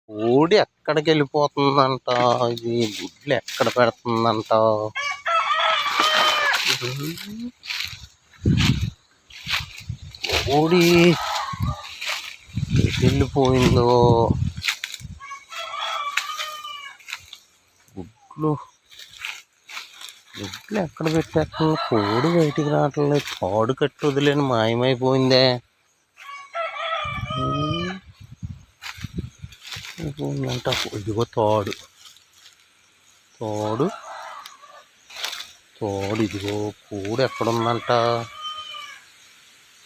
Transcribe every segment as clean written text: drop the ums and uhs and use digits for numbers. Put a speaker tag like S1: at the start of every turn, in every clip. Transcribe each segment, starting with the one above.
S1: కోడి ఎక్కడికి వెళ్ళిపోతుందంట? ఇది గుడ్లు ఎక్కడ పెడుతుందంట? కోడి వెళ్ళిపోయిందో? గుడ్లు గుడ్లు ఎక్కడ పెట్టేస్తుంది? కోడి బయటికి రావట్లేదు. తాడు కట్టి వదిలేని మాయమైపోయిందే. అంట ఇదిగో తాడు తాడు తాడు ఇదిగో కోడి ఎక్కడుందంట?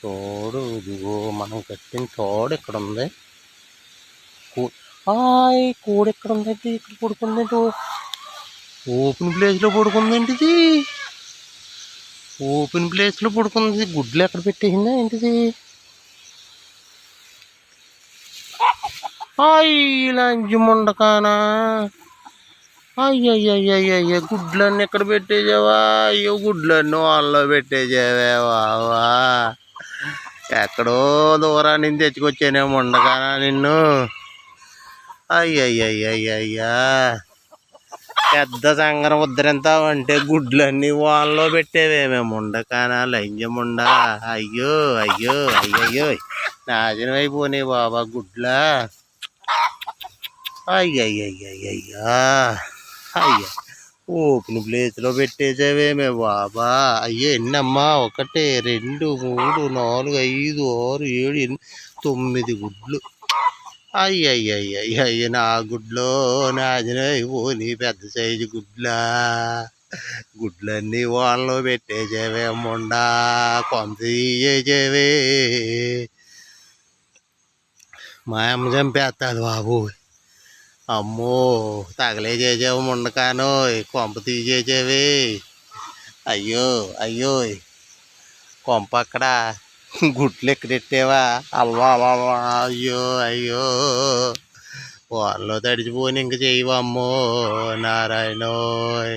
S1: తాడు ఇదిగో మనం కట్టిన తాడు ఎక్కడ ఉంది? కోడి ఎక్కడ ఉందండి? ఇక్కడ పడుకుందండి. ఓపెన్ ప్లేస్లో పడుకుందండి. ఇది ఓపెన్ ప్లేస్లో పడుకుంది. గుడ్లు ఎక్కడ పెట్టేసిందా ఏంటిది? లంచి ముండకానా? అయ్యయ్యయ్యయ్య గుడ్లన్నీ ఎక్కడ పెట్టేసావా? అయ్యో గుడ్లన్నీ వాళ్ళలో పెట్టేసావే బావా. ఎక్కడో దూరాన్ని తెచ్చుకొచ్చానే ముండకానా నిన్ను. అయ్యయ్యయ్యయ్యా పెద్ద సంగరం ఉద్ధరింతావంటే గుడ్లన్నీ వాళ్ళలో పెట్టేవేమే ముండకానా లంజముండ. అయ్యో అయ్యో అయ్యయ్యో నాశనం అయిపోయినాయి బాబా గుడ్లా. అయ్యయ్యయ్యయ్యా అయ్యా ఓపెన్ ప్లేస్లో పెట్టేసావేమే బాబా. అయ్యో ఎన్నమ్మా? 1 2 3 4 5 6 7 8 9 గుడ్లు. అయ్యయ్యయ్యయ్య నా గుడ్లో నాశనం అయిపోయి పెద్ద సైజు గుడ్లా. గుడ్లన్నీ వాళ్ళలో పెట్టేసావే ముండా. కొంత తీసేసావే. మా అమ్మ చంపేస్తుంది బాబు. అమ్మో తగలేసేసావు ముండకాను. కొంప తీసేసావే. అయ్యో అయ్యో కొంప అక్కడ గుడ్లు ఎక్కడెట్టావా? అవ్వా అవ్వా అయ్యో అయ్యో వాళ్ళలో తడిచిపోని ఇంక చేయవమ్మో నారాయణోయ్.